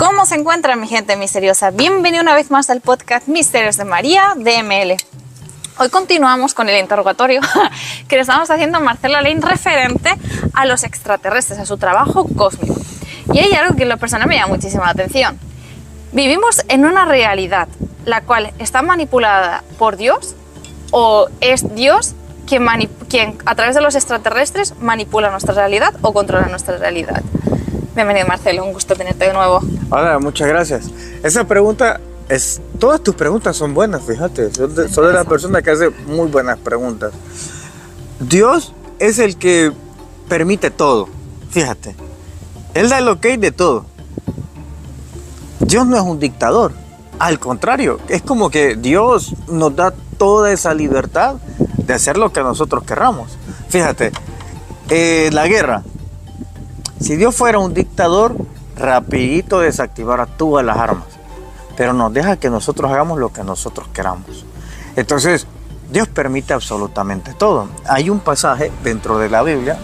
¿Cómo se encuentra mi gente misteriosa? Bienvenido una vez más al podcast Misterios de María DML. Hoy continuamos con el interrogatorio que le estamos haciendo a Marcelo Alain referente a los extraterrestres, a su trabajo cósmico. Y hay algo que en lo personal me llama muchísima la atención. ¿Vivimos en una realidad la cual está manipulada por Dios o es Dios quien a través de los extraterrestres manipula nuestra realidad o controla nuestra realidad? Bienvenido, Marcelo, un gusto tenerte de nuevo. Hola, muchas gracias. Esa pregunta todas tus preguntas son buenas, fíjate. Soy de la persona que hace muy buenas preguntas. Dios es el que permite todo, fíjate. Él da el ok de todo. Dios no es un dictador. Al contrario, es como que Dios nos da toda esa libertad de hacer lo que nosotros querramos. Fíjate, la guerra. Si Dios fuera un dictador, rapidito desactivara todas las armas. Pero nos deja que nosotros hagamos lo que nosotros queramos. Entonces, Dios permite absolutamente todo. Hay un pasaje dentro de la Biblia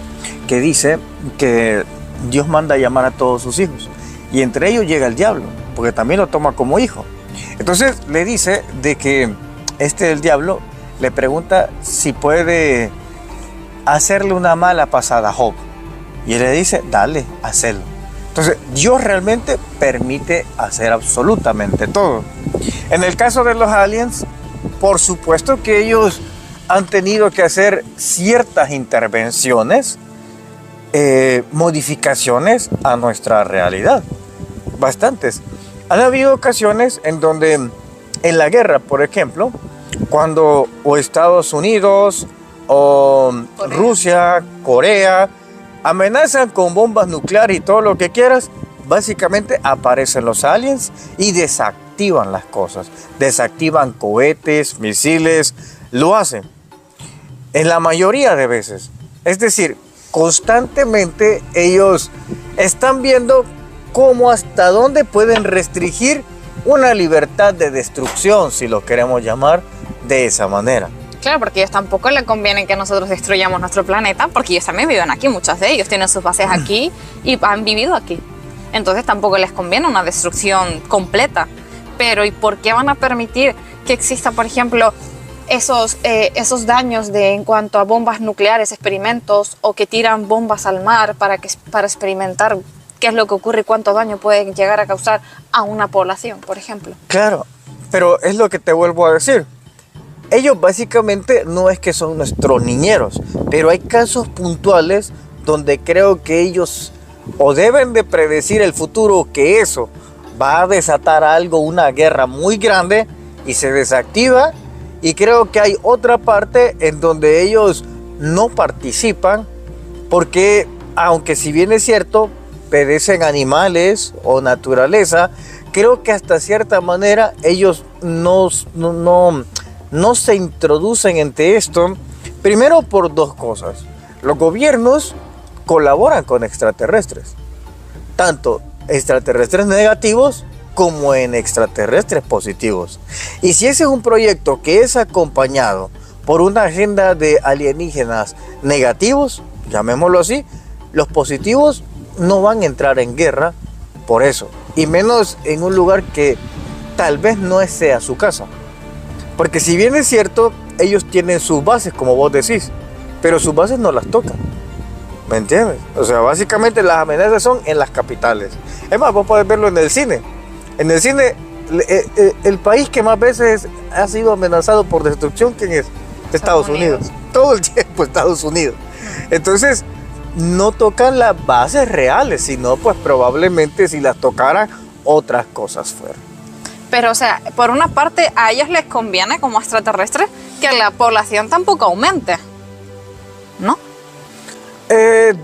que dice que Dios manda a llamar a todos sus hijos. Y entre ellos llega el diablo, porque también lo toma como hijo. Entonces, le dice de que el diablo le pregunta si puede hacerle una mala pasada a Job. Y él le dice, dale, hazlo. Entonces, Dios realmente permite hacer absolutamente todo. En el caso de los aliens, por supuesto que ellos han tenido que hacer ciertas intervenciones, modificaciones a nuestra realidad. Bastantes. Han habido ocasiones en donde, en la guerra, por ejemplo, cuando o Estados Unidos o Rusia, Corea, amenazan con bombas nucleares y todo lo que quieras, básicamente aparecen los aliens y desactivan las cosas. Desactivan cohetes, misiles, lo hacen. En la mayoría de veces. Es decir, constantemente ellos están viendo cómo hasta dónde pueden restringir una libertad de destrucción, si lo queremos llamar de esa manera. Claro, porque a ellos tampoco les conviene que nosotros destruyamos nuestro planeta, porque ellos también viven aquí, muchos de ellos tienen sus bases aquí y han vivido aquí. Entonces tampoco les conviene una destrucción completa. Pero ¿y por qué van a permitir que exista, por ejemplo, esos daños en cuanto a bombas nucleares, experimentos, o que tiran bombas al mar para experimentar qué es lo que ocurre y cuánto daño puede llegar a causar a una población, por ejemplo? Claro, pero es lo que te vuelvo a decir. Ellos básicamente no es que son nuestros niñeros, pero hay casos puntuales donde creo que ellos o deben de predecir el futuro, que eso va a desatar algo, una guerra muy grande y se desactiva. Y creo que hay otra parte en donde ellos no participan porque, aunque si bien es cierto, perecen animales o naturaleza, creo que hasta cierta manera ellos no se introducen entre esto, primero por dos cosas. Los gobiernos colaboran con extraterrestres, tanto extraterrestres negativos como en extraterrestres positivos. Y si ese es un proyecto que es acompañado por una agenda de alienígenas negativos, llamémoslo así, los positivos no van a entrar en guerra por eso, y menos en un lugar que tal vez no sea su casa. Porque si bien es cierto, ellos tienen sus bases, como vos decís, pero sus bases no las tocan. ¿Me entiendes? O sea, básicamente las amenazas son en las capitales. Es más, vos podés verlo en el cine. En el cine, el país que más veces ha sido amenazado por destrucción, ¿quién es? Estados Unidos. Todo el tiempo Estados Unidos. Entonces, no tocan las bases reales, sino pues probablemente si las tocaran, otras cosas fueran. Pero, o sea, por una parte, a ellos les conviene, como extraterrestres, que la población tampoco aumente, ¿no?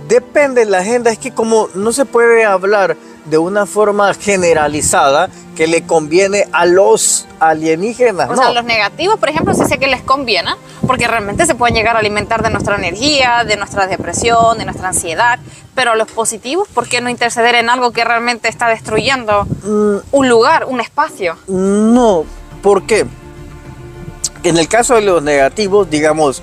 Depende de la agenda. Es que como no se puede hablar de una forma generalizada que le conviene a los alienígenas. O sea, los negativos, por ejemplo, sí sé que les conviene, porque realmente se pueden llegar a alimentar de nuestra energía, de nuestra depresión, de nuestra ansiedad. Pero los positivos, ¿por qué no interceder en algo que realmente está destruyendo un lugar, un espacio? No, ¿por qué? En el caso de los negativos, digamos,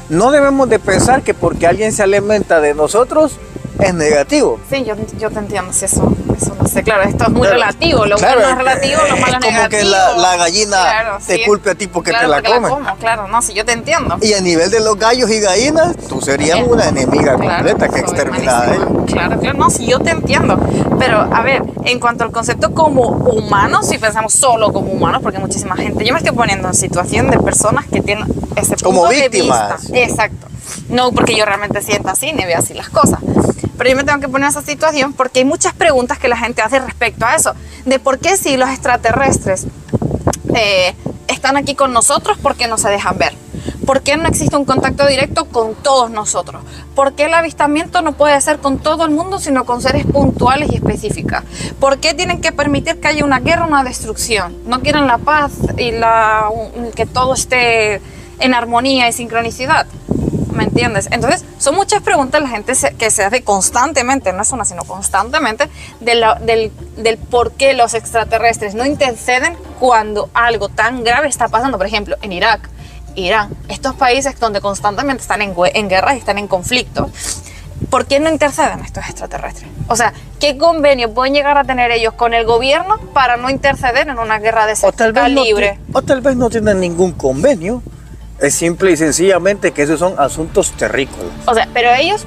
no debemos de pensar que porque alguien se alimenta de nosotros, es negativo. Sí, yo te entiendo, si eso no sé, claro, esto es muy Claro, relativo, lo claro, bueno es relativo, lo malo es como negativo. que la gallina Claro, te sí. culpe a ti porque Claro, te la porque comes. como, claro, no, sí, yo te entiendo. Y a nivel de los gallos y gallinas, tú serías una enemiga completa que soy exterminada. malísima. Claro, no, sí, yo te entiendo. Pero, a ver, en cuanto al concepto como humanos, si pensamos solo como humanos, porque muchísima gente, yo me estoy poniendo en situación de personas que tienen ese punto Como de víctimas. vista. Exacto. No porque yo realmente sienta así ni vea así las cosas. Pero yo me tengo que poner en esa situación porque hay muchas preguntas que la gente hace respecto a eso. De por qué si los extraterrestres están aquí con nosotros, ¿por qué no se dejan ver? ¿Por qué no existe un contacto directo con todos nosotros? ¿Por qué el avistamiento no puede ser con todo el mundo, sino con seres puntuales y específicas? ¿Por qué tienen que permitir que haya una guerra, una destrucción? ¿No quieren la paz y que todo esté en armonía y sincronicidad? ¿Me entiendes? Entonces, son muchas preguntas la gente que se hace constantemente, no es una, sino constantemente, del por qué los extraterrestres no interceden cuando algo tan grave está pasando. Por ejemplo, en Irak, Irán, estos países donde constantemente están en guerra y están en conflicto. ¿Por qué no interceden estos extraterrestres? O sea, ¿qué convenio pueden llegar a tener ellos con el gobierno para no interceder en una guerra de ese calibre? O tal vez no tienen ningún convenio. Es simple y sencillamente que esos son asuntos terrícolas. O sea, pero ellos,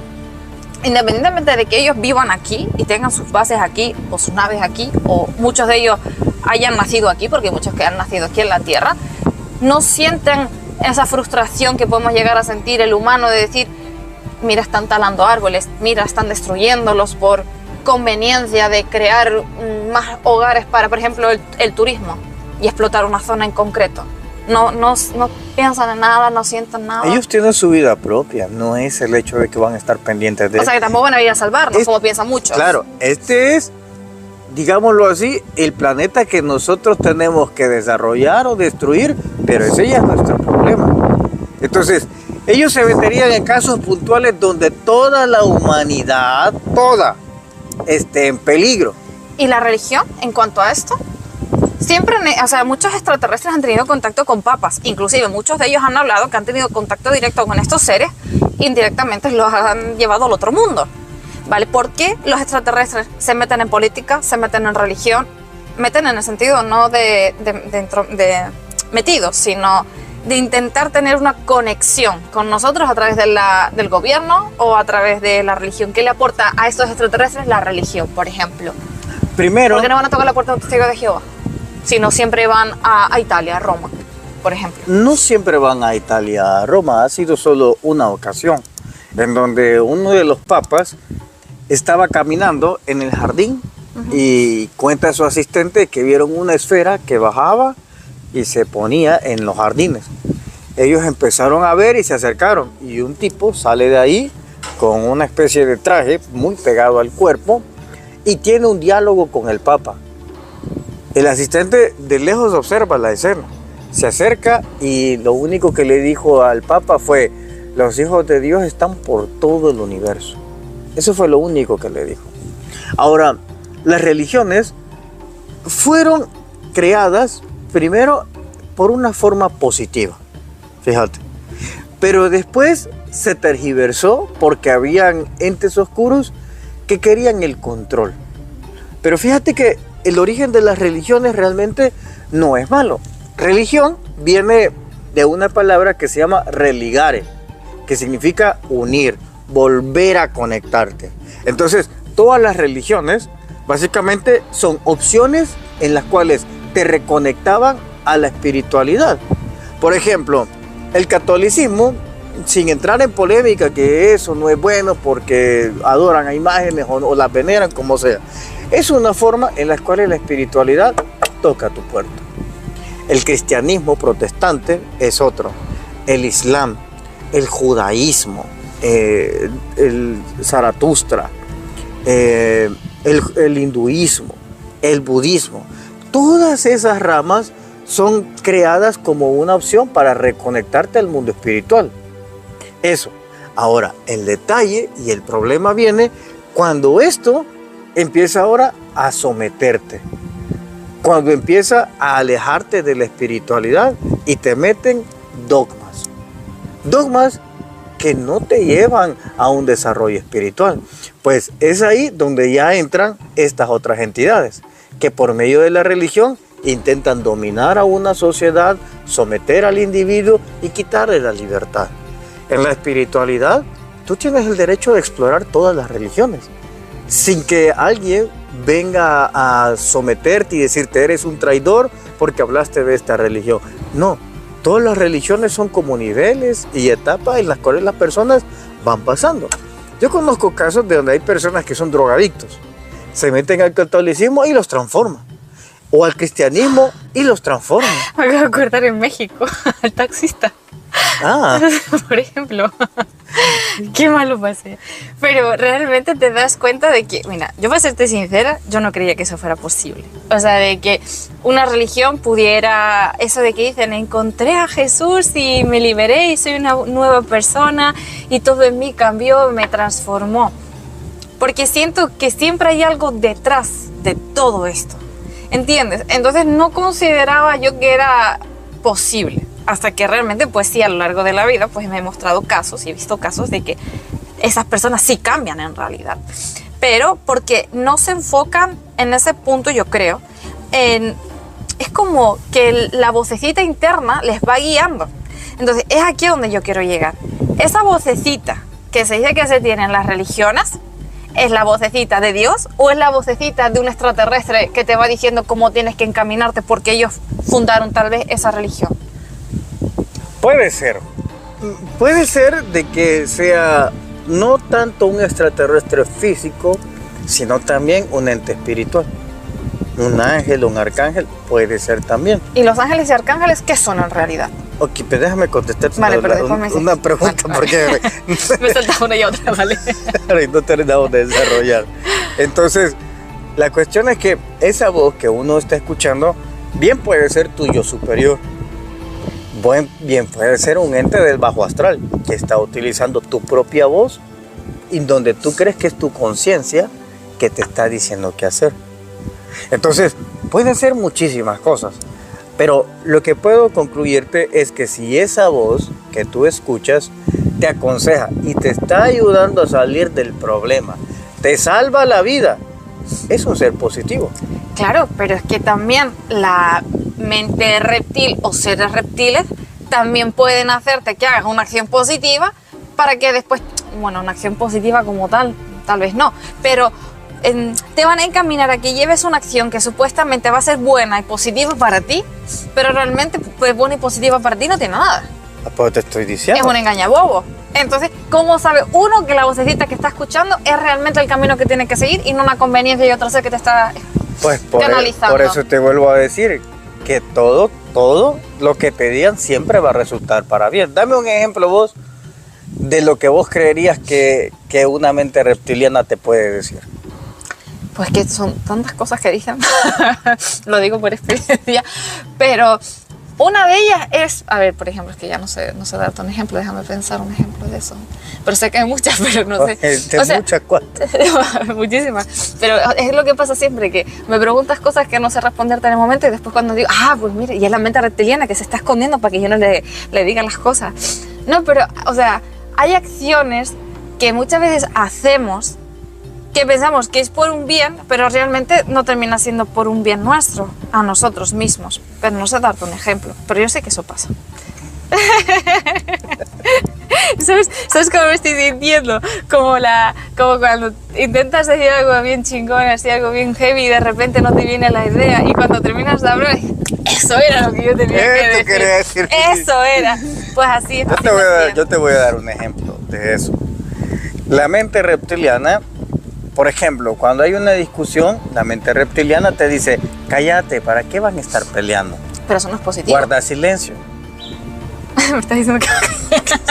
independientemente de que ellos vivan aquí y tengan sus bases aquí o sus naves aquí, o muchos de ellos hayan nacido aquí, porque hay muchos que han nacido aquí en la Tierra, no sienten esa frustración que podemos llegar a sentir el humano de decir, mira, están talando árboles, mira, están destruyéndolos por conveniencia de crear más hogares para, por ejemplo, el turismo y explotar una zona en concreto. No piensan en nada, no sienten nada. Ellos tienen su vida propia, no es el hecho de que van a estar pendientes de... O sea, que tampoco van a ir a salvarnos, como piensan muchos. Claro, este es, digámoslo así, el planeta que nosotros tenemos que desarrollar o destruir, pero ese ya es nuestro problema. Entonces, ellos se meterían en casos puntuales donde toda la humanidad, toda, esté en peligro. ¿Y la religión en cuanto a esto? Siempre, o sea, muchos extraterrestres han tenido contacto con papas, inclusive muchos de ellos han hablado que han tenido contacto directo con estos seres, indirectamente los han llevado al otro mundo, ¿vale? ¿Por qué los extraterrestres se meten en política, se meten en religión? Meten en el sentido no de metidos, sino de intentar tener una conexión con nosotros a través del gobierno o a través de la religión. ¿Qué le aporta a estos extraterrestres la religión, por ejemplo? Primero... ¿Por qué no van a tocar la puerta de un testigo de Jehová? Si no siempre van a Italia, a Roma, por ejemplo. No siempre van a Italia, a Roma. Ha sido solo una ocasión en donde uno de los papas estaba caminando en el jardín y cuenta a su asistente que vieron una esfera que bajaba y se ponía en los jardines. Ellos empezaron a ver y se acercaron y un tipo sale de ahí con una especie de traje muy pegado al cuerpo y tiene un diálogo con el papa. El asistente de lejos observa la escena, se acerca y lo único que le dijo al Papa fue: los hijos de Dios están por todo el universo. Eso fue lo único que le dijo. Ahora, las religiones fueron creadas primero por una forma positiva, fíjate, pero después se tergiversó porque habían entes oscuros que querían el control. Pero fíjate que el origen de las religiones realmente no es malo. Religión viene de una palabra que se llama religare, que significa unir, volver a conectarte. Entonces, todas las religiones básicamente son opciones en las cuales te reconectaban a la espiritualidad. Por ejemplo, el catolicismo, sin entrar en polémica que eso no es bueno porque adoran a imágenes o las veneran, como sea, es una forma en la cual la espiritualidad toca tu puerta. El cristianismo protestante es otro. El islam, el judaísmo, el zaratustra, el hinduismo, el budismo. Todas esas ramas son creadas como una opción para reconectarte al mundo espiritual. Eso. Ahora, el detalle y el problema viene cuando esto empieza ahora a someterte. Cuando empieza a alejarte de la espiritualidad y te meten dogmas. Dogmas que no te llevan a un desarrollo espiritual. Pues es ahí donde ya entran estas otras entidades, que por medio de la religión intentan dominar a una sociedad, someter al individuo y quitarle la libertad. En la espiritualidad, tú tienes el derecho de explorar todas las religiones, sin que alguien venga a someterte y decirte eres un traidor porque hablaste de esta religión. No, todas las religiones son como niveles y etapas en las cuales las personas van pasando. Yo conozco casos de donde hay personas que son drogadictos, se meten al catolicismo y los transforman, o al cristianismo y los transforman. Me acabo de acordar en México, al taxista. Ah. Por ejemplo. Qué malo pasé. Pero realmente te das cuenta de que, mira, yo para serte sincera, yo no creía que eso fuera posible. O sea, de que una religión pudiera, eso de que dicen, encontré a Jesús y me liberé y soy una nueva persona y todo en mí cambió, me transformó. Porque siento que siempre hay algo detrás de todo esto. ¿Entiendes? Entonces no consideraba yo que era posible. Hasta que realmente, pues sí, a lo largo de la vida, pues me he mostrado casos y he visto casos de que esas personas sí cambian en realidad. Pero porque no se enfocan en ese punto, yo creo, es como que la vocecita interna les va guiando. Entonces, es aquí donde yo quiero llegar. Esa vocecita que se dice que se tiene en las religiones, ¿es la vocecita de Dios o es la vocecita de un extraterrestre que te va diciendo cómo tienes que encaminarte porque ellos fundaron tal vez esa religión? Puede ser de que sea no tanto un extraterrestre físico, sino también un ente espiritual. Un ángel, un arcángel, puede ser también. ¿Y los ángeles y arcángeles qué son en realidad? Ok, pero déjame contestar una pregunta porque me salta una y otra, ¿vale? No terminamos de desarrollar. Entonces, la cuestión es que esa voz que uno está escuchando, bien puede ser tu yo superior. Bien puede ser un ente del bajo astral que está utilizando tu propia voz y donde tú crees que es tu conciencia que te está diciendo qué hacer. Entonces, pueden ser muchísimas cosas, pero lo que puedo concluirte es que si esa voz que tú escuchas te aconseja y te está ayudando a salir del problema, te salva la vida, es un ser positivo. Claro, pero es que también la mente reptil o seres reptiles también pueden hacerte que hagas una acción positiva para que después, bueno, una acción positiva como tal vez no, pero te van a encaminar a que lleves una acción que supuestamente va a ser buena y positiva para ti, pero realmente pues buena y positiva para ti no tiene nada. Pues te estoy diciendo. Es un engañabobo. Entonces, ¿cómo sabe uno que la vocecita que está escuchando es realmente el camino que tiene que seguir y no una conveniencia y otro ser que te está canalizando? Por eso te vuelvo a decir que todo lo que te digan siempre va a resultar para bien. Dame un ejemplo vos de lo que vos creerías que una mente reptiliana te puede decir. Pues que son tantas cosas que dicen, lo digo por experiencia, pero una de ellas es, a ver, por ejemplo, es que ya no sé darte un ejemplo, déjame pensar un ejemplo de eso, pero sé que hay muchas, pero no sé. Muchas cuantas. Muchísimas, pero es lo que pasa siempre, que me preguntas cosas que no sé responderte en el momento y después cuando digo, pues mire, y es la mente reptiliana que se está escondiendo para que yo no le diga las cosas. No, pero, o sea, hay acciones que muchas veces hacemos que pensamos que es por un bien, pero realmente no termina siendo por un bien nuestro, a nosotros mismos. Pero no sé darte un ejemplo, pero yo sé que eso pasa. ¿Sabes cómo me estoy sintiendo? Como cuando intentas decir algo bien chingón, así algo bien heavy y de repente no te viene la idea y cuando terminas de hablar, eso era lo que yo tenía que decir. Eso era. Pues así es. Yo te voy a dar un ejemplo de eso. La mente reptiliana, por ejemplo, cuando hay una discusión, la mente reptiliana te dice, cállate, ¿para qué van a estar peleando? Pero eso no es positivo. Guarda silencio. Me estás diciendo que...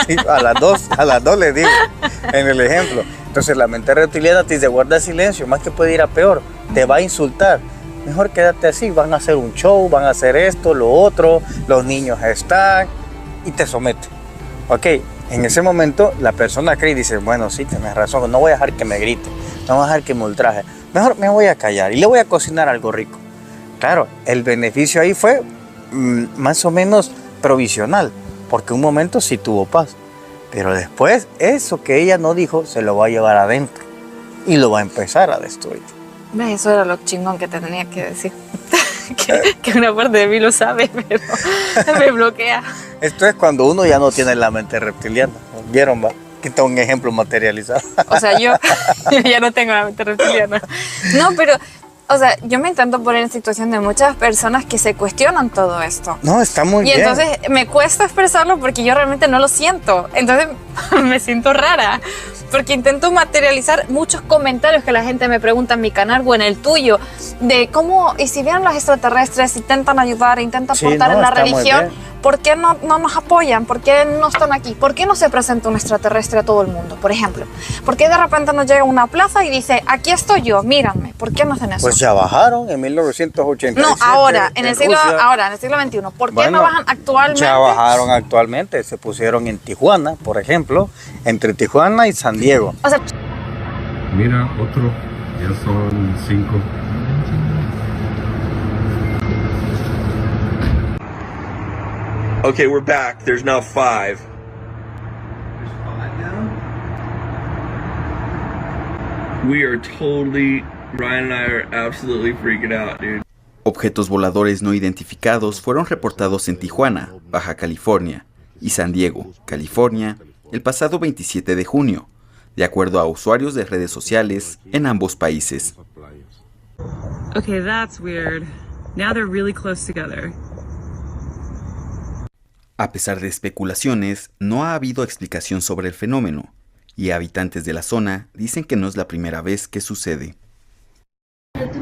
Sí, a las dos le digo, en el ejemplo. Entonces la mente reptiliana te dice, guarda silencio, más que puede ir a peor, te va a insultar. Mejor quédate así, van a hacer un show, van a hacer esto, lo otro, los niños están, y te somete. Ok, en ese momento la persona cree y dice, bueno, sí, tienes razón, no voy a dejar que me grite, no voy a dejar que me ultraje, mejor me voy a callar y le voy a cocinar algo rico. Claro, el beneficio ahí fue más o menos provisional, porque un momento sí tuvo paz, Pero después, eso que ella no dijo, se lo va a llevar adentro y lo va a empezar a destruir. ¿Ves? Eso era lo chingón que te tenía que decir. que una parte de mí lo sabe, pero me bloquea. Esto es cuando uno ya no tiene la mente reptiliana. ¿Vieron, va? Aquí está un ejemplo materializado. O sea, yo ya no tengo la mente reptiliana. No, pero, o sea, yo me intento poner en situación de muchas personas que se cuestionan todo esto. No, está muy bien. Y entonces me cuesta expresarlo porque yo realmente no lo siento. Entonces me siento rara. Porque intento materializar muchos comentarios que la gente me pregunta en mi canal o en el tuyo. De cómo, y si vieron los extraterrestres, intentan ayudar, intentan aportar en la religión, ¿por qué no nos apoyan? ¿Por qué no están aquí? ¿Por qué no se presenta un extraterrestre a todo el mundo, por ejemplo? ¿Por qué de repente nos llega a una plaza y dice, aquí estoy yo, mírame? ¿Por qué no hacen eso? Pues ya bajaron en 1987. No, ahora, en el siglo XXI. ¿Por qué no bajan actualmente? Ya bajaron actualmente. Se pusieron en Tijuana, por ejemplo, entre Tijuana y San Diego. O sea, Mira, otro. Ya son 5. Okay, we're back. There's now 5. There's 5 now? We are totally, Ryan and I are absolutely freaking out, dude. Objetos voladores no identificados fueron reportados en Tijuana, Baja California, y San Diego, California, el pasado 27 de junio, de acuerdo a usuarios de redes sociales en ambos países. Okay, that's weird. Now they're really close together. A pesar de especulaciones, no ha habido explicación sobre el fenómeno, y habitantes de la zona dicen que no es la primera vez que sucede.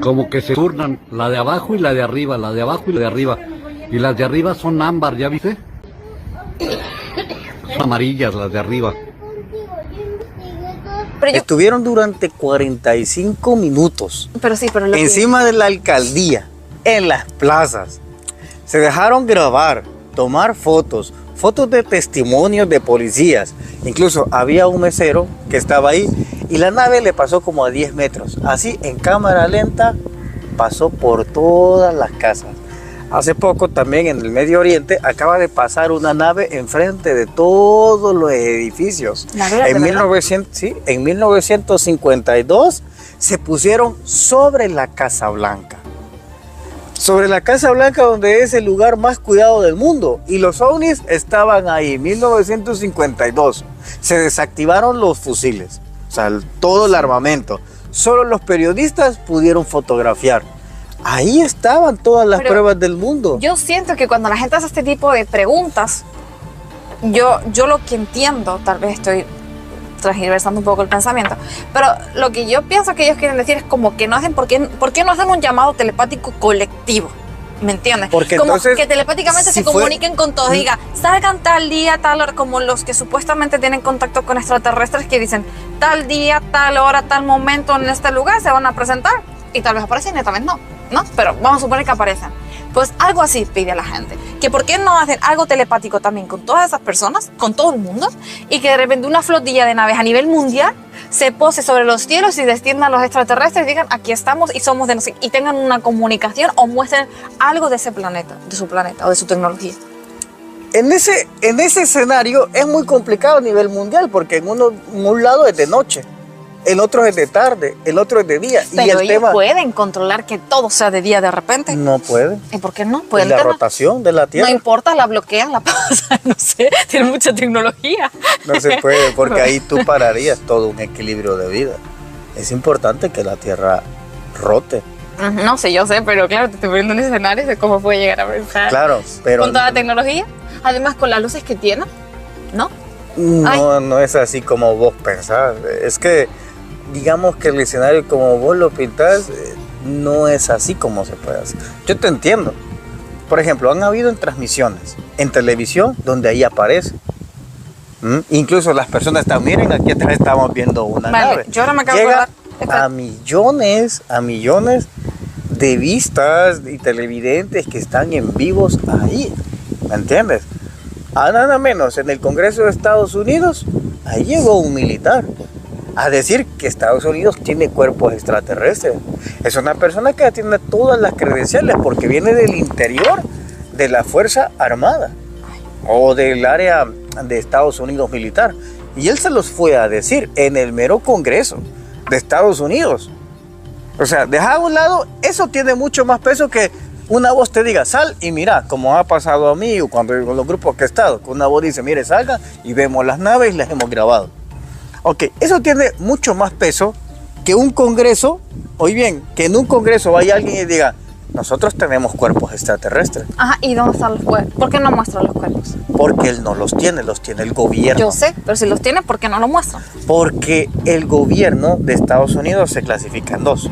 Como que se turnan, la de abajo y la de arriba, la de abajo y la de arriba. Y las de arriba son ámbar, ¿ya viste? Son amarillas las de arriba. Estuvieron durante 45 minutos pero sí, pero lo encima de la alcaldía, en las plazas. Se dejaron grabar, tomar fotos de testimonios de policías. Incluso había un mesero que estaba ahí y la nave le pasó como a 10 metros. Así, en cámara lenta, pasó por todas las casas. Hace poco también en el Medio Oriente acaba de pasar una nave enfrente de todos los edificios. En 1952 se pusieron sobre la Casa Blanca. Sobre la Casa Blanca, donde es el lugar más cuidado del mundo. Y los ovnis estaban ahí en 1952. Se desactivaron los fusiles, o sea, todo el armamento. Solo los periodistas pudieron fotografiar. Ahí estaban todas las pruebas del mundo. Yo siento que cuando la gente hace este tipo de preguntas, yo lo que entiendo, tal vez estoy transversando un poco el pensamiento, pero lo que yo pienso que ellos quieren decir es como que no hacen, ¿por qué no hacen un llamado telepático colectivo? ¿Me entiendes? Porque como entonces, que telepáticamente se comuniquen con todos, diga, salgan tal día, tal hora, como los que supuestamente tienen contacto con extraterrestres que dicen, tal día, tal hora, tal momento en este lugar se van a presentar, y tal vez aparecen y tal vez no, pero vamos a suponer que aparecen. Pues algo así pide a la gente, que por qué no hacen algo telepático también con todas esas personas, con todo el mundo, y que de repente una flotilla de naves a nivel mundial se pose sobre los cielos y desciendan los extraterrestres y digan, aquí estamos y somos de nosotros, y tengan una comunicación o muestren algo de ese planeta, de su planeta o de su tecnología. En ese escenario es muy complicado a nivel mundial, porque en un lado es de noche, el otro es de tarde, el otro es de día. Pero ellos pueden controlar que todo sea de día de repente. No pueden. ¿Y por qué no? Pueden la rotación de la Tierra. No importa, la bloquean, la pasan, no sé, tienen mucha tecnología. No se puede, porque ahí tú pararías todo un equilibrio de vida. Es importante que la Tierra rote. No sé, yo sé, pero claro, te estoy poniendo un escenario de cómo puede llegar a pensar. Claro, pero... Con toda la tecnología, además con las luces que tiene, ¿no? No es así como vos pensás. Es que, digamos que el escenario como vos lo pintás, no es así como se puede hacer. Yo te entiendo. Por ejemplo, han habido transmisiones en televisión donde ahí aparece. Incluso las personas están, miren, aquí atrás estamos viendo una nave. Yo ahora me acabo Llega a millones de vistas y televidentes que están en vivos ahí. ¿Me entiendes? A nada menos en el Congreso de Estados Unidos, ahí llegó un militar a decir que Estados Unidos tiene cuerpos extraterrestres. Es una persona que tiene todas las credenciales porque viene del interior de la Fuerza Armada o del área de Estados Unidos militar. Y él se los fue a decir en el mero Congreso de Estados Unidos. O sea, deja a un lado, eso tiene mucho más peso que una voz te diga, sal y mira, como ha pasado a mí o cuando con los grupos que he estado, que una voz dice, mire, salga y vemos las naves y las hemos grabado. Ok, eso tiene mucho más peso que un Congreso, oye bien, que en un Congreso vaya alguien y diga, nosotros tenemos cuerpos extraterrestres. Ajá, ¿y dónde están los cuerpos? ¿Por qué no muestran los cuerpos? Porque él no los tiene el gobierno. Yo sé, pero si los tiene, ¿por qué no los muestran? Porque el gobierno de Estados Unidos se clasifica en dos.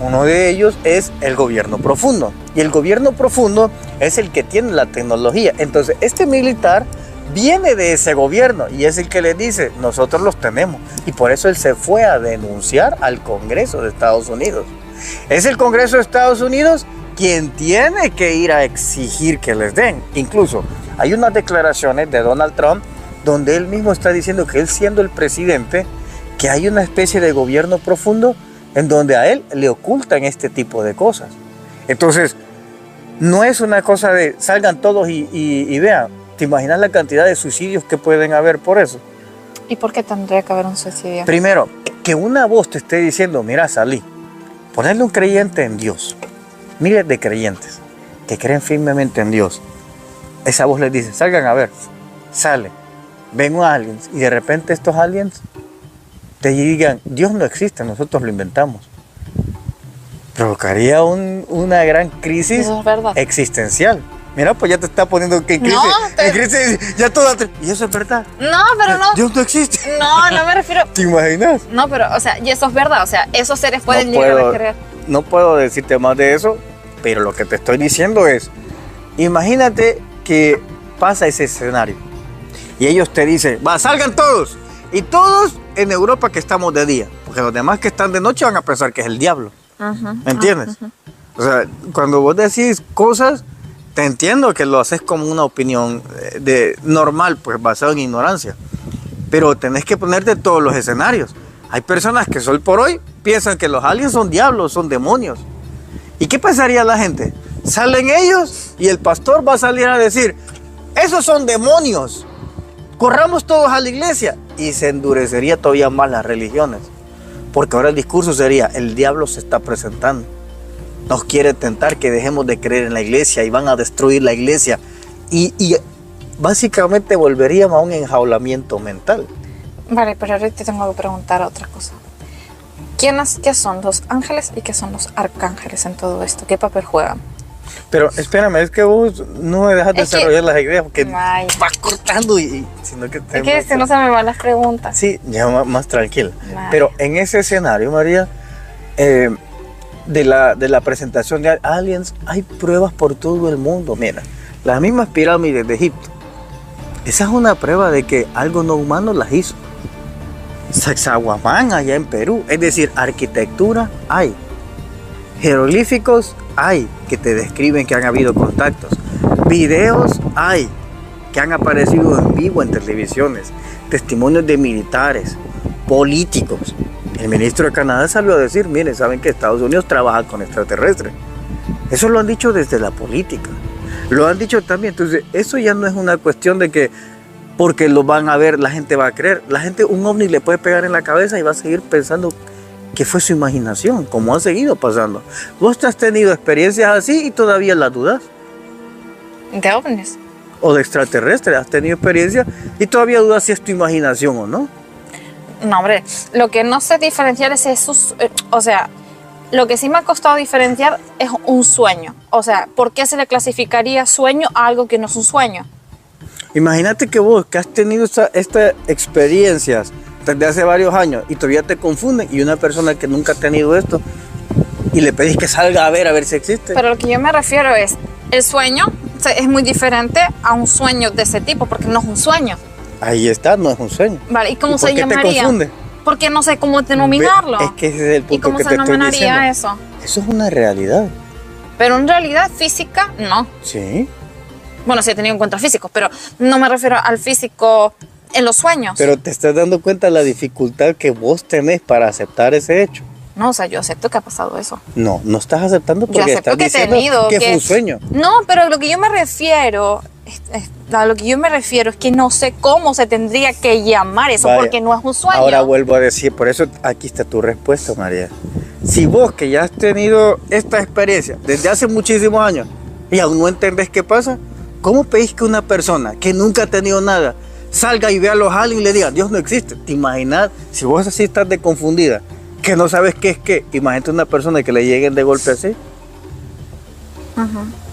Uno de ellos es el gobierno profundo. Y el gobierno profundo es el que tiene la tecnología. Entonces, este militar viene de ese gobierno y es el que le dice, nosotros los tenemos. Y por eso él se fue a denunciar al Congreso de Estados Unidos. Es el Congreso de Estados Unidos quien tiene que ir a exigir que les den. Incluso hay unas declaraciones de Donald Trump donde él mismo está diciendo que él siendo el presidente, que hay una especie de gobierno profundo en donde a él le ocultan este tipo de cosas. Entonces, no es una cosa de salgan todos y vean. ¿Te imaginas la cantidad de suicidios que pueden haber por eso? ¿Y por qué tendría que haber un suicidio? Primero, que una voz te esté diciendo, mira, salí. Ponerle un creyente en Dios. Miles de creyentes que creen firmemente en Dios. Esa voz les dice, salgan a ver. Sale. Ven unos aliens. Y de repente estos aliens te digan, Dios no existe, nosotros lo inventamos. Provocaría una gran crisis Eso es verdad. existencial. Mira, pues ya te está poniendo en crisis. En crisis, ya toda. Y eso es verdad. No, pero no. Dios no existe. No me refiero. ¿Te imaginas? No, pero, o sea, y eso es verdad. O sea, esos seres pueden llegar a creer. No puedo decirte más de eso, pero lo que te estoy diciendo es, imagínate que pasa ese escenario y ellos te dicen, va, salgan todos. Y todos en Europa que estamos de día, porque los demás que están de noche van a pensar que es el diablo. ¿Me entiendes? O sea, cuando vos decís cosas, te entiendo que lo haces como una opinión normal, pues basado en ignorancia. Pero tenés que ponerte todos los escenarios. Hay personas que hoy por hoy piensan que los aliens son diablos, son demonios. ¿Y qué pensaría la gente? Salen ellos y el pastor va a salir a decir, esos son demonios, corramos todos a la iglesia. Y se endurecería todavía más las religiones. Porque ahora el discurso sería, el diablo se está presentando. Nos quiere tentar que dejemos de creer en la iglesia y van a destruir la iglesia. Y básicamente volveríamos a un enjaulamiento mental. Vale, pero ahora te tengo que preguntar otra cosa. ¿Qué son los ángeles y qué son los arcángeles en todo esto? ¿Qué papel juegan? Pero espérame, es que vos no me dejas desarrollar las ideas porque Ay. vas cortando sino que Es que si no se me van las preguntas. Sí, ya más tranquila. Vale. Pero en ese escenario, María, de la presentación de aliens, hay pruebas por todo el mundo. Mira, las mismas pirámides de Egipto. Esa es una prueba de que algo no humano las hizo. Sacsayhuamán allá en Perú. Es decir, arquitectura hay. Jeroglíficos hay que te describen que han habido contactos. Videos hay que han aparecido en vivo en televisiones. Testimonios de militares, políticos. El ministro de Canadá salió a decir, miren, saben que Estados Unidos trabaja con extraterrestres. Eso lo han dicho desde la política. Lo han dicho también. Entonces, eso ya no es una cuestión de que porque lo van a ver, la gente va a creer. La gente, un ovni le puede pegar en la cabeza y va a seguir pensando que fue su imaginación, como ha seguido pasando. Vos te has tenido experiencias así y todavía las dudas. ¿De ovnis? O de extraterrestres, has tenido experiencias y todavía dudas si es tu imaginación o no. No, hombre, lo que no sé diferenciar es esos, o sea, lo que sí me ha costado diferenciar es un sueño. O sea, ¿por qué se le clasificaría sueño a algo que no es un sueño? Imagínate que vos, que has tenido estas experiencias desde hace varios años y todavía te confunden, y una persona que nunca ha tenido esto y le pedís que salga a ver si existe. Pero lo que yo me refiero es, el sueño es muy diferente a un sueño de ese tipo, porque no es un sueño. Ahí está, no es un sueño. Vale, ¿y cómo ¿Y se por qué llamaría? te confunde? Porque no sé cómo denominarlo. Es que ese es el punto ¿Y cómo que se te estoy denominaría diciendo. eso? Eso es una realidad. Pero en realidad física, no. Sí. Bueno, sí he tenido encuentros físicos, pero no me refiero al físico en los sueños. Pero te estás dando cuenta de la dificultad que vos tenés para aceptar ese hecho. No, o sea, yo acepto que ha pasado eso. No, no estás aceptando Yo porque acepto estás que he diciendo tenido. que fue un sueño. No, pero a lo que yo me refiero, es que no sé cómo se tendría que llamar eso, Vaya, porque no es un sueño. Ahora vuelvo a decir, por eso aquí está tu respuesta, María. Si vos que ya has tenido esta experiencia desde hace muchísimos años y aún no entendés qué pasa, ¿cómo pedís que una persona que nunca ha tenido nada salga y vea a los aliens y le diga, Dios no existe? ¿Te imaginas? Si vos así estás de confundida, que no sabes qué es qué, imagínate una persona que le lleguen de golpe así.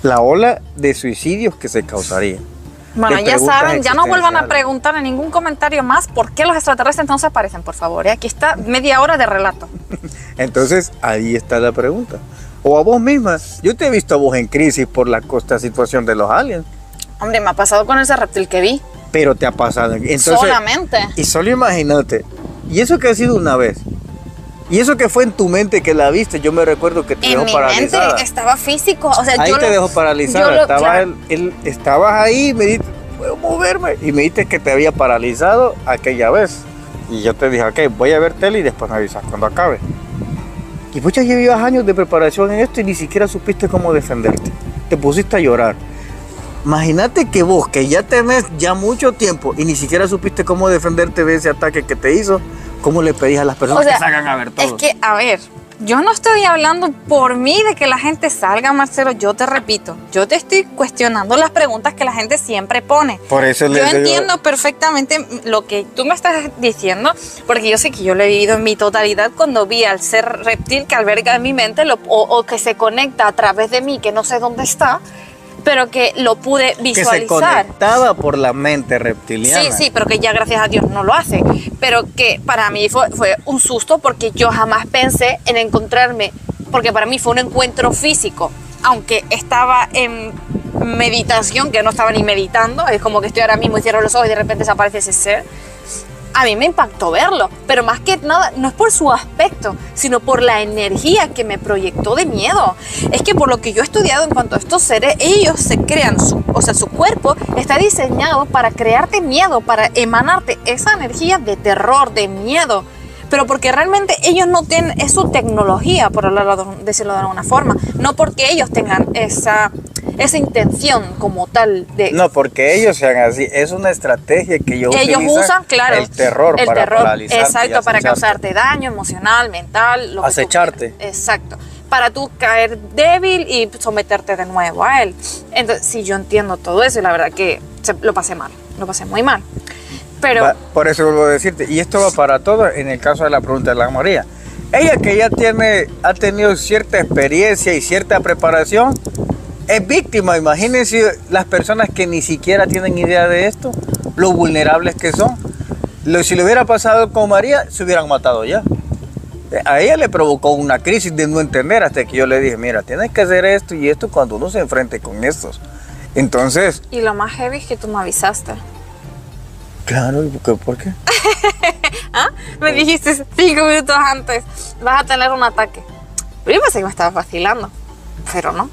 La ola de suicidios que se causaría. Bueno, de ya preguntas saben, ya no vuelvan a existenciales. preguntar en ningún comentario más por qué los extraterrestres no se aparecen, por favor. Aquí está media hora de relato. Entonces, ahí está la pregunta. O a vos misma. Yo te he visto a vos en crisis por esta situación de los aliens. Hombre, me ha pasado con ese reptil que vi. Pero te ha pasado. Entonces, Solamente. Y solo imagínate. Y eso que ha sido una vez. Y eso que fue en tu mente que la viste. Yo me recuerdo que te En dejó mi paralizada. mente estaba físico. O sea, Ahí yo te dejó paralizada. claro. Estabas ahí y me dijiste, puedo moverme. Y me dijiste que te había paralizado aquella vez. Y yo te dije, ok, voy a ver tele y después me avisas cuando acabe. Y vos ya llevabas años de preparación en esto y ni siquiera supiste cómo defenderte. Te pusiste a llorar. Imagínate que vos, que ya tenés ya mucho tiempo y ni siquiera supiste cómo defenderte de ese ataque que te hizo, ¿cómo le pedís a las personas O sea, que salgan a ver todo? Es que, a ver, yo no estoy hablando por mí de que la gente salga, Marcelo. Yo te repito, yo te estoy cuestionando las preguntas que la gente siempre pone. Por eso Yo entiendo perfectamente lo que tú me estás diciendo, porque yo sé que yo lo he vivido en mi totalidad cuando vi al ser reptil que alberga en mi mente o que se conecta a través de mí, que no sé dónde está, pero que lo pude que visualizar. se conectaba por la mente reptiliana. Sí, sí, pero que ya gracias a Dios no lo hace. Pero que para mí fue un susto porque yo jamás pensé en encontrarme, porque para mí fue un encuentro físico, aunque estaba en meditación, que no estaba ni meditando, es como que estoy ahora mismo y cierro los ojos y de repente desaparece ese ser. A mí me impactó verlo, pero más que nada, no es por su aspecto, sino por la energía que me proyectó de miedo. Es que por lo que yo he estudiado en cuanto a estos seres, ellos se crean, su cuerpo está diseñado para crearte miedo, para emanarte esa energía de terror, de miedo. Pero porque realmente ellos no tienen, es su tecnología, por decirlo de alguna forma, no porque ellos tengan esa intención como tal de... No, porque ellos sean así, es una estrategia que ellos usan, claro, el terror para paralizarte. Exacto, para causarte daño emocional, mental, lo que acecharte. tú quieras. Exacto, para tú caer débil y someterte de nuevo a él. Entonces, sí, yo entiendo todo eso y la verdad que lo pasé mal, lo pasé muy mal. Pero... Por eso vuelvo a decirte, y esto va para todo en el caso de la pregunta de la María. Ella que ya ha tenido cierta experiencia y cierta preparación, es víctima. Imagínense las personas que ni siquiera tienen idea de esto, lo vulnerables que son. Si le hubiera pasado con María, se hubieran matado ya. A ella le provocó una crisis de no entender hasta que yo le dije, mira, tienes que hacer esto y esto cuando uno se enfrente con estos. Entonces... Y lo más heavy es que tú me avisaste. Claro, ¿por qué? ¿Ah? Me dijiste 5 minutos antes, vas a tener un ataque. Pero yo pensé que me estabas vacilando, pero no.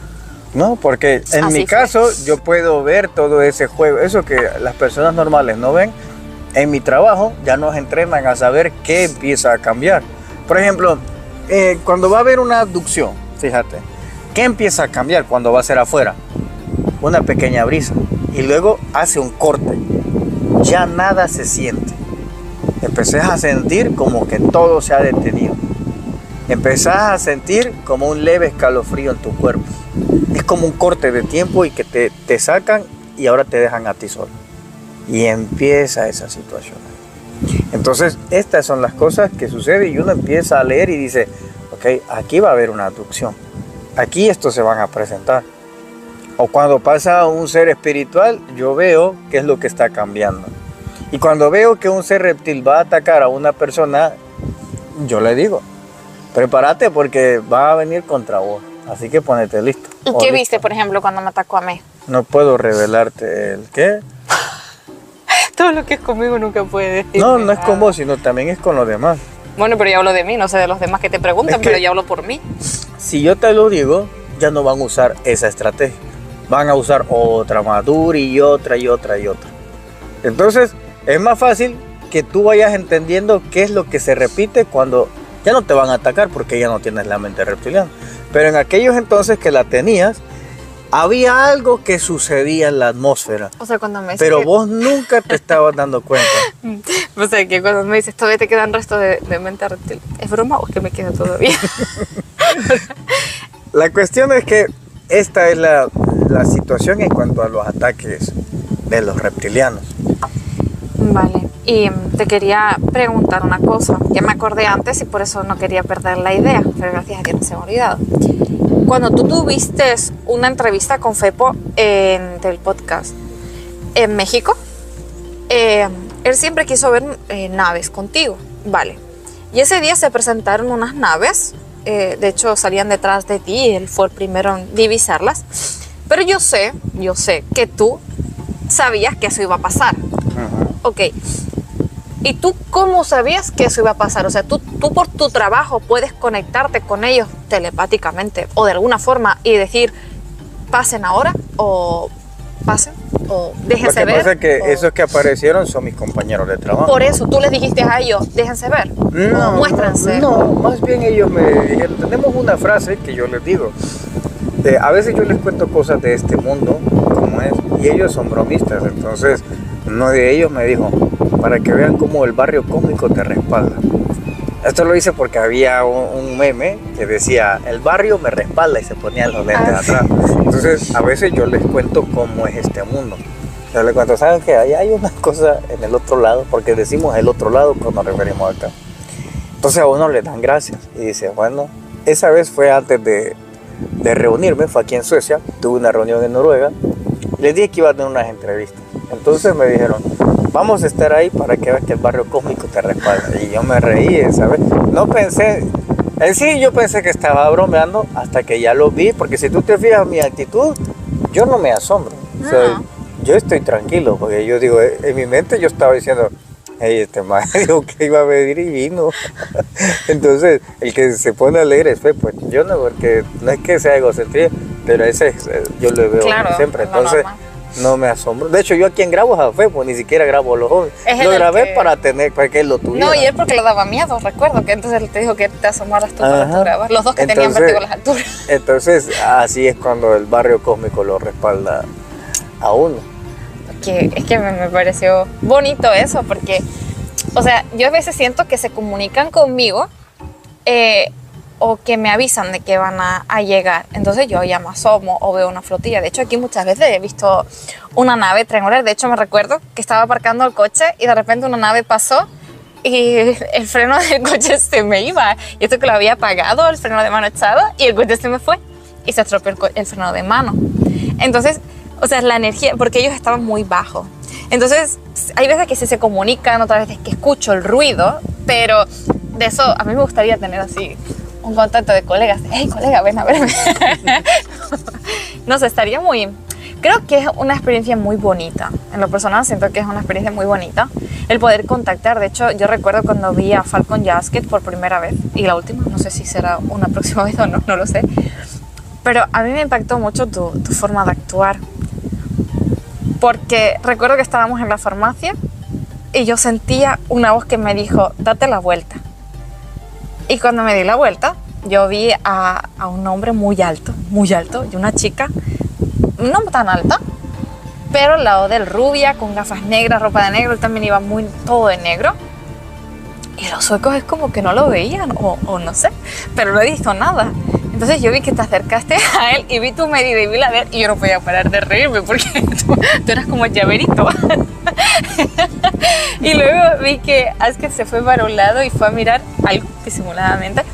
No, porque en Así mi fue. caso yo puedo ver todo ese juego, eso que las personas normales no ven. En mi trabajo ya nos entrenan a saber qué empieza a cambiar. Por ejemplo, cuando va a haber una abducción, fíjate, ¿qué empieza a cambiar cuando va a ser afuera? Una pequeña brisa y luego hace un corte. Ya nada se siente. Empezás a sentir como que todo se ha detenido. Empezás a sentir como un leve escalofrío en tu cuerpo. Es como un corte de tiempo y que te sacan y ahora te dejan a ti solo. Y empieza esa situación. Entonces, estas son las cosas que suceden y uno empieza a leer y dice, ok, aquí va a haber una abducción. Aquí estos se van a presentar. O cuando pasa un ser espiritual, yo veo qué es lo que está cambiando. Y cuando veo que un ser reptil va a atacar a una persona, yo le digo, prepárate porque va a venir contra vos. Así que ponete listo. ¿Y qué viste, por ejemplo, cuando me atacó a mí? No puedo revelarte el qué. Todo lo que es conmigo nunca puede decir. No, no es con vos, sino también es con los demás. Bueno, pero yo hablo de mí, no sé de los demás que te preguntan, Es que- pero yo hablo por mí. Si yo te lo digo, ya no van a usar esa estrategia. Van a usar otra más dura y otra y otra y otra. Entonces, es más fácil que tú vayas entendiendo qué es lo que se repite cuando ya no te van a atacar porque ya no tienes la mente reptiliana. Pero en aquellos entonces que la tenías, había algo que sucedía en la atmósfera. O sea, cuando me dices Pero que, vos nunca te estabas dando cuenta. o sea, que cuando me dices todavía te quedan restos de mente reptil, ¿es broma o es que me queda todavía? La cuestión es que esta es la situación en cuanto a los ataques de los reptilianos. Vale, y te quería preguntar una cosa. Ya me acordé antes y por eso no quería perder la idea, pero gracias a Dios no se me ha olvidado. Cuando tú tuviste una entrevista con Fepo del podcast en México, él siempre quiso ver naves contigo, vale. Y ese día se presentaron unas naves, de hecho salían detrás de ti y él fue el primero en divisarlas. Pero yo sé que tú sabías que eso iba a pasar. Ok. ¿Y tú cómo sabías que eso iba a pasar? O sea, tú por tu trabajo puedes conectarte con ellos telepáticamente o de alguna forma y decir, pasen ahora o pasen o déjense ver. Lo que pasa es que o... esos que aparecieron son mis compañeros de trabajo. Por eso, tú les dijiste a ellos, déjense ver, o muéstrense. No, más bien ellos me dijeron, tenemos una frase que yo les digo. A veces yo les cuento cosas de este mundo, como es, y ellos son bromistas. Entonces, uno de ellos me dijo, para que vean cómo el barrio cósmico te respalda. Esto lo hice porque había un meme que decía, el barrio me respalda, y se ponían los lentes atrás. Entonces, a veces yo les cuento cómo es este mundo. Yo les cuento, ¿saben qué? Hay una cosa en el otro lado, porque decimos el otro lado cuando nos referimos acá. Entonces a uno le dan gracias y dice, bueno, esa vez fue antes de reunirme, fue aquí en Suecia, tuve una reunión en Noruega, les dije que iba a tener unas entrevistas. Entonces me dijeron, vamos a estar ahí para que veas que el barrio cósmico te respalda. Y yo me reí, ¿sabes? No pensé, en sí yo pensé que estaba bromeando hasta que ya lo vi, porque si tú te fijas mi actitud, yo no me asombro. O sea, yo estoy tranquilo, porque yo digo, en mi mente yo estaba diciendo, hey, este maestro dijo que iba a venir y vino. Entonces, el que se pone a leer es fe, pues yo no, porque no es que sea egocentrismo, pero ese yo lo veo claro, siempre. Entonces, no me asombro. De hecho, yo a quien grabo es a Fe, pues ni siquiera grabo a los jóvenes. Lo grabé para que él lo tuviera. No, y él porque le daba miedo, recuerdo que entonces él te dijo que te asomaras tú para tu grabar. Los dos que tenían vértigo a las alturas. Entonces, así es cuando el barrio cósmico lo respalda a uno. Es que me pareció bonito eso, porque, o sea, yo a veces siento que se comunican conmigo o que me avisan de que van a llegar. Entonces yo ya me asomo o veo una flotilla. De hecho, aquí muchas veces he visto una nave triangular. De hecho, me recuerdo que estaba aparcando el coche y de repente una nave pasó y el freno del coche se me iba. Y esto que lo había apagado, el freno de mano echado, y el coche se me fue y se estropeó el freno de mano. Entonces, o sea, la energía, porque ellos estaban muy bajos. Entonces, hay veces que sí se comunican, otras veces que escucho el ruido, pero de eso a mí me gustaría tener así un contacto de colegas. Hey, colega, ven a verme. No sé, estaría muy... Creo que es una experiencia muy bonita. En lo personal siento que es una experiencia muy bonita el poder contactar. De hecho, yo recuerdo cuando vi a Falcon Jasket por primera vez, y la última, no sé si será una próxima vez o no, no lo sé. Pero a mí me impactó mucho tu forma de actuar. Porque recuerdo que estábamos en la farmacia y yo sentía una voz que me dijo, date la vuelta. Y cuando me di la vuelta, yo vi a un hombre muy alto, y una chica no tan alta, pero al lado del rubia, con gafas negras, ropa de negro, él también iba todo de negro. Y los suecos es como que no lo veían, o no sé, pero no he visto nada. Entonces yo vi que te acercaste a él y vi tu medida y vi la de él y yo no podía parar de reírme porque tú eras como el llaverito. Y luego vi que Asker se fue para un lado y fue a mirar algo disimuladamente,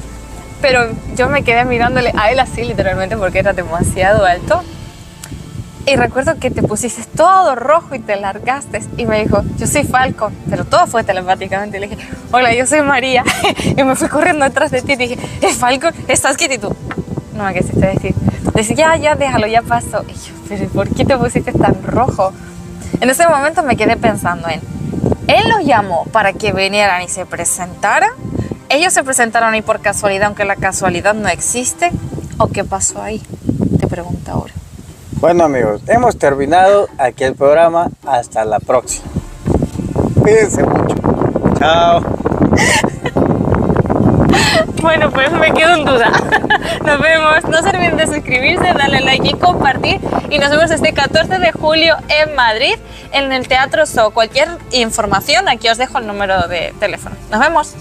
pero yo me quedé mirándole a él así literalmente porque era demasiado alto. Y recuerdo que te pusiste todo rojo y te largaste y me dijo, yo soy Falcon, pero todo fue telepáticamente. Y le dije, hola, yo soy María. Y me fui corriendo detrás de ti y dije, ¿es Falcon? ¿Estás quieto? Y tú, no me quisiste decir. Decía, ya, déjalo, ya pasó. Y yo, pero ¿por qué te pusiste tan rojo? En ese momento me quedé pensando en, él los llamó para que vinieran y se presentaran. Ellos se presentaron ahí por casualidad, aunque la casualidad no existe. ¿O qué pasó ahí? Te pregunto ahora. Bueno amigos, hemos terminado aquí el programa. Hasta la próxima. Cuídense mucho. Chao. Bueno, pues me quedo en duda. Nos vemos. No se olviden de suscribirse, darle like y compartir. Y nos vemos este 14 de julio en Madrid, en el Teatro So. Cualquier información, aquí os dejo el número de teléfono. Nos vemos.